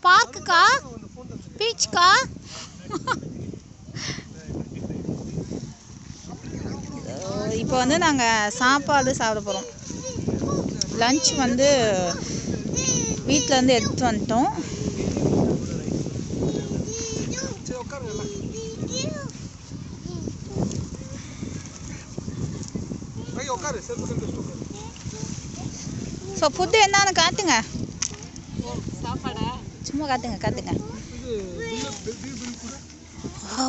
பார்க்குக்கா பீச்சுக்கா இப்போ வந்து நாங்கள் சாப்பாடு சாப்பிட போகிறோம். லஞ்ச் வந்து வீட்டில் வந்து எடுத்து வந்துட்டோம். ஸோ ஃபுட்டு என்னன்னு காட்டுங்க. சும்மா காட்டுங்க. ஓ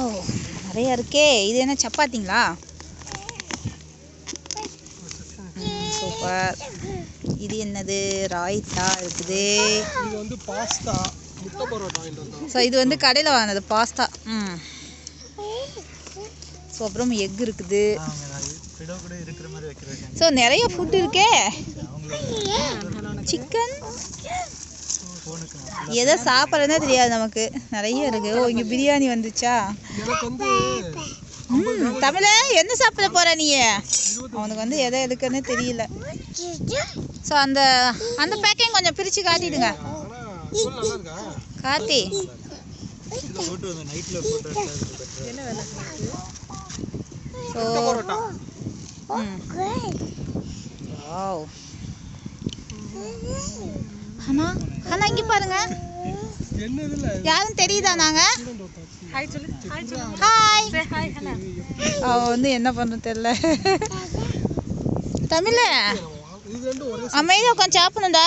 நிறையா இருக்கே. இது என்ன சப்பாத்திங்களா? சூப்பர். இது என்னது? ராய்த்தா இருக்குது. இது வந்து பாஸ்தா, முட்டை பரோட்டா. ஸோ இது வந்து கடையில் வாங்கினது பாஸ்தா. ஸோ அப்புறம் எக் இருக்குது. ஸோ நிறைய ஃபுட் இருக்கே. சிக்கன் எதை சாப்பிட்றதுனே தெரியாது நமக்கு. நிறைய இருக்கு. ஓ இங்கே பிரியாணி வந்துச்சா? தமிழ என்ன சாப்பிட போற நீ? அவனுக்கு வந்து எதை எடுக்குன்னு தெரியல. ஸோ அந்த அந்த பேக்கையும் கொஞ்சம் பிரித்து காட்டிடுங்க. காட்டி அண்ணா இங்கே பாருங்க. யாரும் தெரியுதா? நாங்க ஹாய். அவ வந்து என்ன பண்ண தெரியல. தமிழ் அமைதியாக உட்காந்து சாப்பிடணும்டா.